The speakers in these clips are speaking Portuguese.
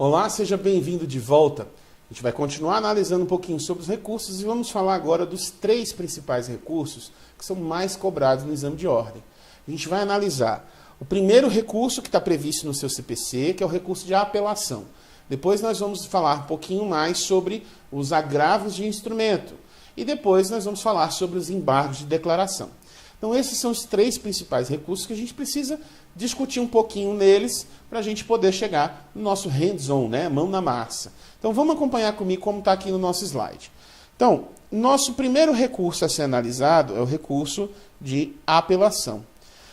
Olá, seja bem-vindo de volta. A gente vai continuar analisando um pouquinho sobre os recursos e vamos falar agora dos 3 principais recursos que são mais cobrados no exame de ordem. A gente vai analisar o primeiro recurso que está previsto no seu CPC, que é o recurso de apelação. Depois nós vamos falar um pouquinho mais sobre os agravos de instrumento. E depois nós vamos falar sobre os embargos de declaração. Então esses são os 3 principais recursos que a gente precisa discutir um pouquinho neles para a gente poder chegar no nosso hands-on, né? Mão na massa. Então vamos acompanhar comigo como está aqui no nosso slide. Então, nosso primeiro recurso a ser analisado é o recurso de apelação.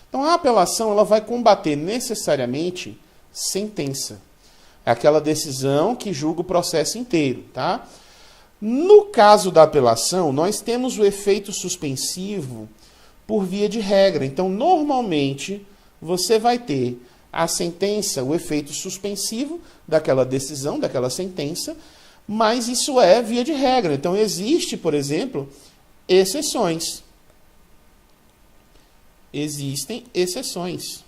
Então a apelação ela vai combater necessariamente sentença. É aquela decisão que julga o processo inteiro, tá? No caso da apelação, nós temos o efeito suspensivo por via de regra. Então, normalmente, você vai ter a sentença, o efeito suspensivo daquela decisão, daquela sentença, mas isso é via de regra. Então, existe, por exemplo, exceções. Existem exceções.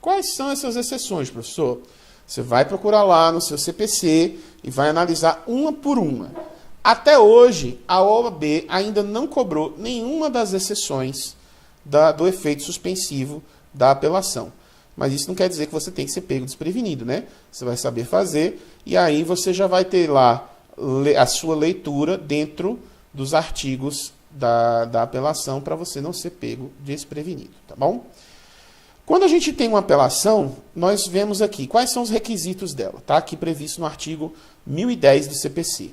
Quais são essas exceções, professor? Você vai procurar lá no seu CPC e vai analisar uma por uma. Até hoje, a OAB ainda não cobrou nenhuma das exceções do efeito suspensivo da apelação. Mas isso não quer dizer que você tem que ser pego desprevenido, né? Você vai saber fazer e aí você já vai ter lá a sua leitura dentro dos artigos da apelação para você não ser pego desprevenido, tá bom? Quando a gente tem uma apelação, nós vemos aqui quais são os requisitos dela. Está aqui previsto no artigo 1010 do CPC.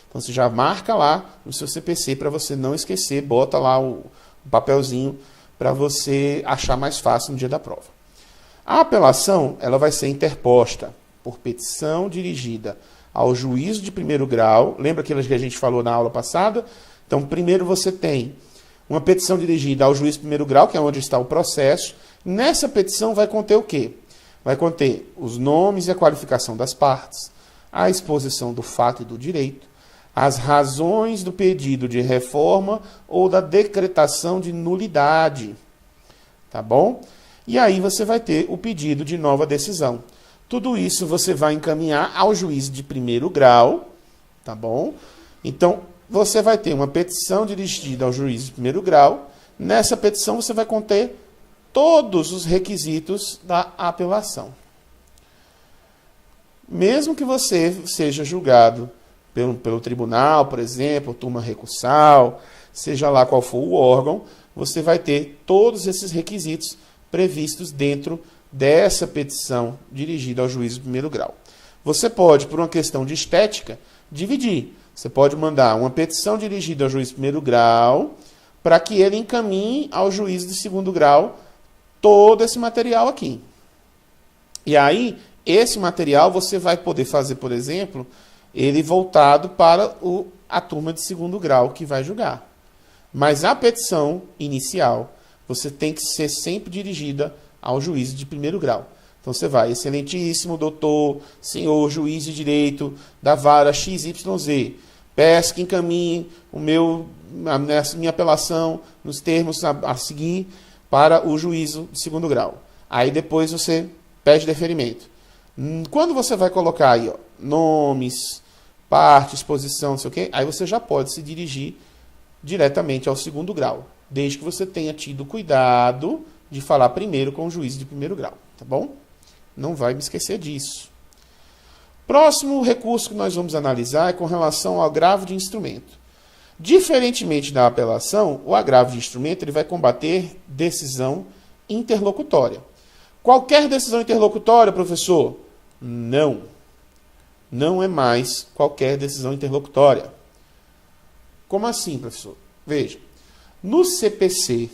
Então, você já marca lá no seu CPC para você não esquecer, bota lá o papelzinho para você achar mais fácil no dia da prova. A apelação ela vai ser interposta por petição dirigida ao juízo de primeiro grau. Lembra aquilo que a gente falou na aula passada? Então, primeiro você tem uma petição dirigida ao juiz de primeiro grau, que é onde está o processo. Nessa petição vai conter o quê? Vai conter os nomes e a qualificação das partes, a exposição do fato e do direito, as razões do pedido de reforma ou da decretação de nulidade. Tá bom? E aí você vai ter o pedido de nova decisão. Tudo isso você vai encaminhar ao juiz de primeiro grau. Tá bom? Então, você vai ter uma petição dirigida ao juiz de primeiro grau. Nessa petição você vai conter todos os requisitos da apelação. Mesmo que você seja julgado pelo tribunal, por exemplo, turma recursal, seja lá qual for o órgão, você vai ter todos esses requisitos previstos dentro dessa petição dirigida ao juiz de primeiro grau. Você pode, por uma questão de estética, dividir. Você pode mandar uma petição dirigida ao juiz de primeiro grau para que ele encaminhe ao juiz de segundo grau todo esse material aqui. E aí, esse material você vai poder fazer, por exemplo, ele voltado para a turma de segundo grau que vai julgar. Mas a petição inicial, você tem que ser sempre dirigida ao juiz de primeiro grau. Então você vai, excelentíssimo doutor, senhor juiz de direito da vara XYZ, peço que encaminhe a minha apelação nos termos a seguir para o juízo de segundo grau. Aí depois você pede deferimento. Quando você vai colocar aí, ó, nomes, parte, exposição, não sei o quê, aí você já pode se dirigir diretamente ao segundo grau, desde que você tenha tido cuidado de falar primeiro com o juiz de primeiro grau, tá bom? Não vai me esquecer disso. Próximo recurso que nós vamos analisar é com relação ao agravo de instrumento. Diferentemente da apelação, o agravo de instrumento ele vai combater decisão interlocutória. Qualquer decisão interlocutória, professor? Não. Não é mais qualquer decisão interlocutória. Como assim, professor? Veja, no CPC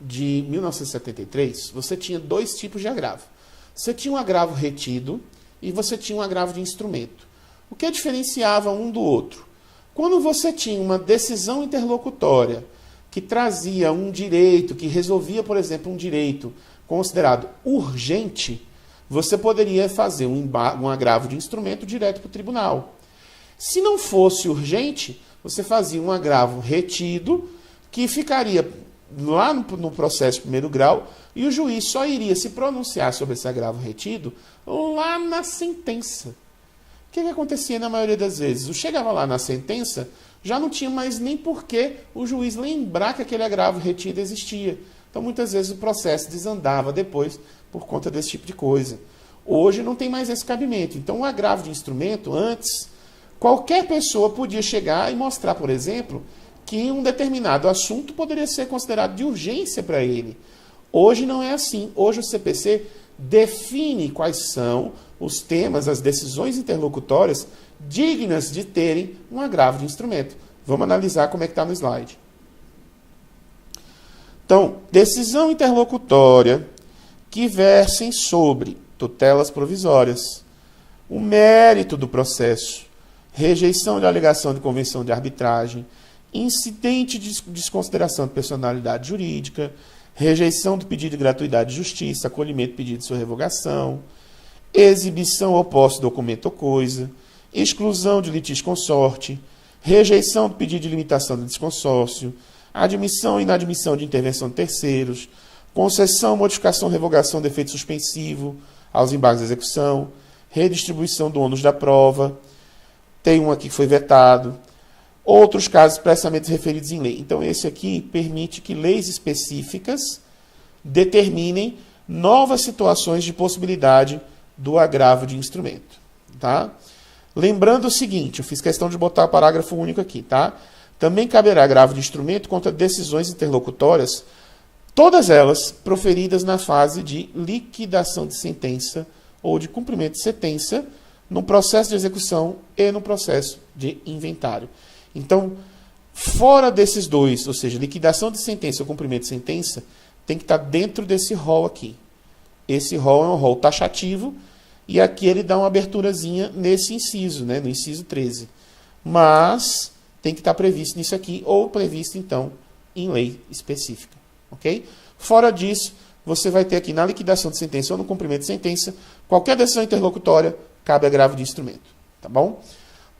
de 1973, você tinha 2 tipos de agravo. Você tinha um agravo retido e você tinha um agravo de instrumento. O que diferenciava um do outro? Quando você tinha uma decisão interlocutória que trazia um direito, que resolvia, por exemplo, um direito considerado urgente, você poderia fazer um agravo de instrumento direto para o tribunal. Se não fosse urgente, você fazia um agravo retido, que ficaria lá no processo de primeiro grau, e o juiz só iria se pronunciar sobre esse agravo retido lá na sentença. O que acontecia na maioria das vezes? Eu chegava lá na sentença, já não tinha mais nem por que o juiz lembrar que aquele agravo retido existia. Então, muitas vezes, o processo desandava depois por conta desse tipo de coisa. Hoje não tem mais esse cabimento. Então, o agravo de instrumento, antes, qualquer pessoa podia chegar e mostrar, por exemplo, que um determinado assunto poderia ser considerado de urgência para ele. Hoje não é assim. Hoje o CPC define quais são os temas, as decisões interlocutórias dignas de terem um agravo de instrumento. Vamos analisar como é que está no slide. Então, decisão interlocutória que versem sobre tutelas provisórias, o mérito do processo, rejeição de alegação de convenção de arbitragem, incidente de desconsideração de personalidade jurídica, rejeição do pedido de gratuidade de justiça, acolhimento do pedido de sua revogação, exibição ou posse de documento ou coisa, exclusão de litígio consorte, rejeição do pedido de limitação do desconsórcio, admissão e inadmissão de intervenção de terceiros, concessão, modificação, revogação de efeito suspensivo aos embargos de execução, redistribuição do ônus da prova, tem um aqui que foi vetado, outros casos expressamente referidos em lei. Então, esse aqui permite que leis específicas determinem novas situações de possibilidade do agravo de instrumento. Tá? Lembrando o seguinte, eu fiz questão de botar o parágrafo único aqui, tá? Também caberá agravo de instrumento contra decisões interlocutórias, todas elas proferidas na fase de liquidação de sentença ou de cumprimento de sentença, no processo de execução e no processo de inventário. Então, fora desses dois, ou seja, liquidação de sentença ou cumprimento de sentença, tem que estar dentro desse rol aqui. Esse rol é um rol taxativo, e aqui ele dá uma aberturazinha nesse inciso, né, no inciso 13. Mas tem que estar previsto nisso aqui, ou previsto, então, em lei específica. Ok? Fora disso, você vai ter aqui na liquidação de sentença ou no cumprimento de sentença, qualquer decisão interlocutória, cabe agravo de instrumento. Tá bom?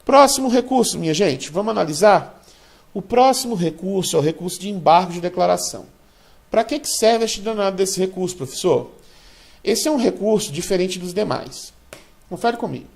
Próximo recurso, minha gente, vamos analisar? O próximo recurso é o recurso de embargo de declaração. Para que serve este danado desse recurso, professor? Esse é um recurso diferente dos demais. Confere comigo.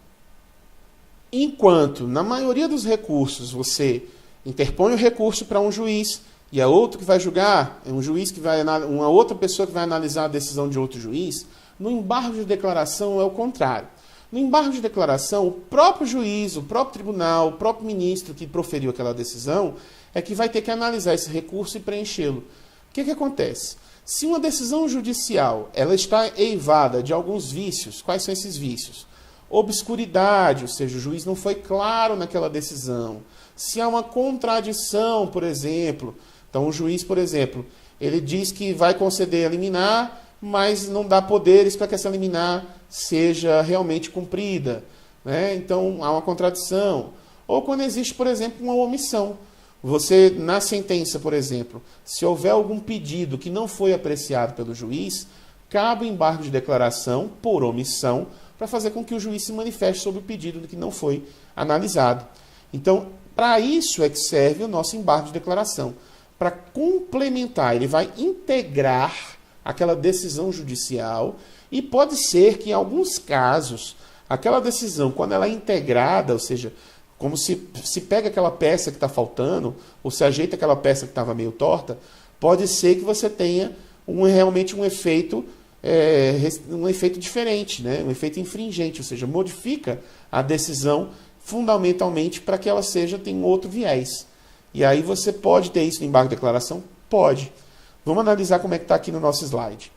Enquanto, na maioria dos recursos, você interpõe o recurso para um juiz e é outro que vai julgar, é um juiz que vai, uma outra pessoa que vai analisar a decisão de outro juiz, no embargo de declaração é o contrário. No embargo de declaração, o próprio juiz, o próprio tribunal, o próprio ministro que proferiu aquela decisão é que vai ter que analisar esse recurso e preenchê-lo. O que acontece? Se uma decisão judicial ela está eivada de alguns vícios, quais são esses vícios? Obscuridade, ou seja, o juiz não foi claro naquela decisão. Se há uma contradição, por exemplo, então o juiz, por exemplo, ele diz que vai conceder a liminar, mas não dá poderes para que essa liminar seja realmente cumprida, né? Então há uma contradição. Ou quando existe, por exemplo, uma omissão. Você, na sentença, por exemplo, se houver algum pedido que não foi apreciado pelo juiz, cabe o embargo de declaração por omissão para fazer com que o juiz se manifeste sobre o pedido que não foi analisado. Então, para isso é que serve o nosso embargo de declaração. Para complementar, ele vai integrar aquela decisão judicial e pode ser que, em alguns casos, aquela decisão, quando ela é integrada, ou seja, como se pega aquela peça que está faltando, ou se ajeita aquela peça que estava meio torta, pode ser que você tenha realmente um efeito diferente, né? Um efeito infringente, ou seja, modifica a decisão fundamentalmente para que ela tenha outro viés. E aí você pode ter isso no embargo de declaração? Pode. Vamos analisar como é que está aqui no nosso slide.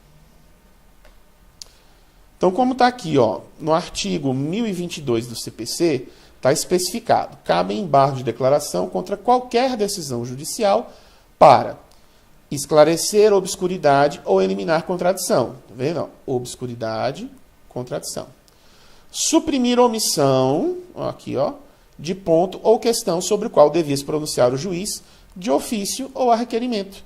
Então, como está aqui, ó, no artigo 1022 do CPC, está especificado, cabe embargo de declaração contra qualquer decisão judicial para esclarecer obscuridade ou eliminar contradição. Tá vendo? Obscuridade, contradição. Suprimir omissão, aqui, ó, de ponto ou questão sobre o qual devia se pronunciar o juiz, de ofício ou a requerimento.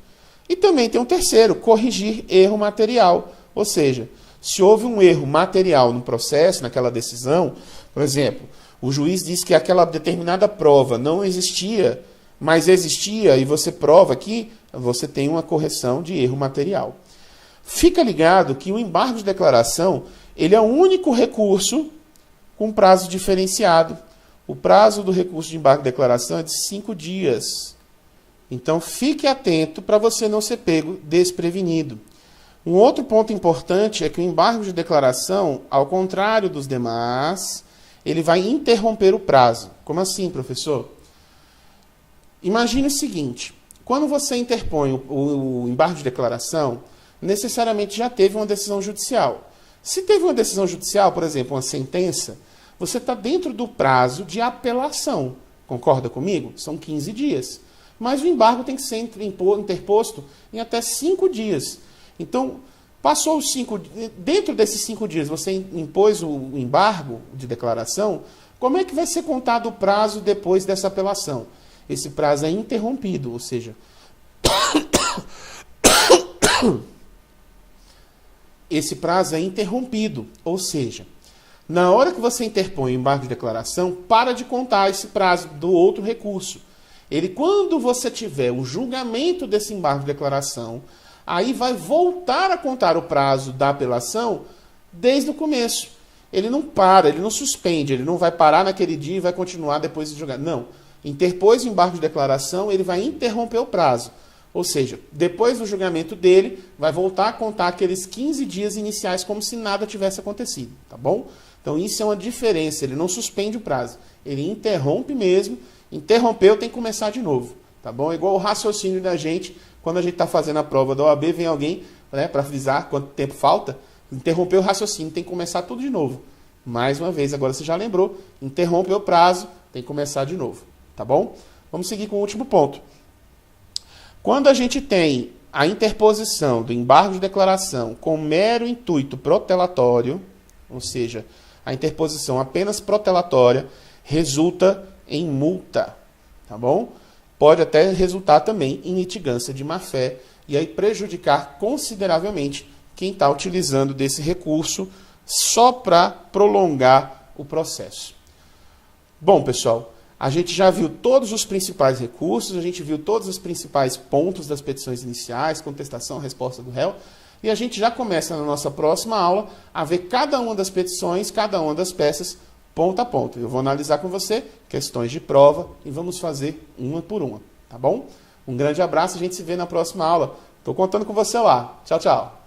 E também tem um terceiro, corrigir erro material. Ou seja, se houve um erro material no processo, naquela decisão, por exemplo, o juiz diz que aquela determinada prova não existia, mas existia, e você prova aqui, você tem uma correção de erro material. Fica ligado que o embargo de declaração, ele é o único recurso com prazo diferenciado. O prazo do recurso de embargo de declaração é de 5 dias. Então, fique atento para você não ser pego desprevenido. Um outro ponto importante é que o embargo de declaração, ao contrário dos demais, ele vai interromper o prazo. Como assim, professor? Imagine o seguinte, quando você interpõe o embargo de declaração, necessariamente já teve uma decisão judicial. Se teve uma decisão judicial, por exemplo, uma sentença, você está dentro do prazo de apelação. Concorda comigo? São 15 dias. Mas o embargo tem que ser interposto em até 5 dias. Então, passou os 5 dias, dentro desses 5 dias você impôs o embargo de declaração, como é que vai ser contado o prazo depois dessa apelação? Esse prazo é interrompido, ou seja, esse prazo é interrompido, ou seja, na hora que você interpõe o embargo de declaração, para de contar esse prazo do outro recurso. Quando você tiver o julgamento desse embargo de declaração, aí vai voltar a contar o prazo da apelação desde o começo. Ele não para, ele não suspende, ele não vai parar naquele dia e vai continuar depois de julgar. Não. Interpôs o embargo de declaração, ele vai interromper o prazo. Ou seja, depois do julgamento dele, vai voltar a contar aqueles 15 dias iniciais como se nada tivesse acontecido. Tá bom? Então isso é uma diferença, ele não suspende o prazo. Ele interrompe mesmo, interrompeu, tem que começar de novo. Tá bom? É igual o raciocínio da gente. Quando a gente está fazendo a prova da OAB, vem alguém, né, para avisar quanto tempo falta, interrompeu o raciocínio, tem que começar tudo de novo. Mais uma vez, agora você já lembrou, interrompeu o prazo, tem que começar de novo. Tá bom? Vamos seguir com o último ponto. Quando a gente tem a interposição do embargo de declaração com mero intuito protelatório, ou seja, a interposição apenas protelatória, resulta em multa. Tá bom? Pode até resultar também em litigância de má-fé e aí prejudicar consideravelmente quem está utilizando desse recurso só para prolongar o processo. Bom, pessoal, a gente já viu todos os principais recursos, a gente viu todos os principais pontos das petições iniciais, contestação, resposta do réu, e a gente já começa na nossa próxima aula a ver cada uma das petições, cada uma das peças, ponto a ponto. Eu vou analisar com você questões de prova e vamos fazer uma por uma, tá bom? Um grande abraço, a gente se vê na próxima aula. Estou contando com você lá. Tchau, tchau.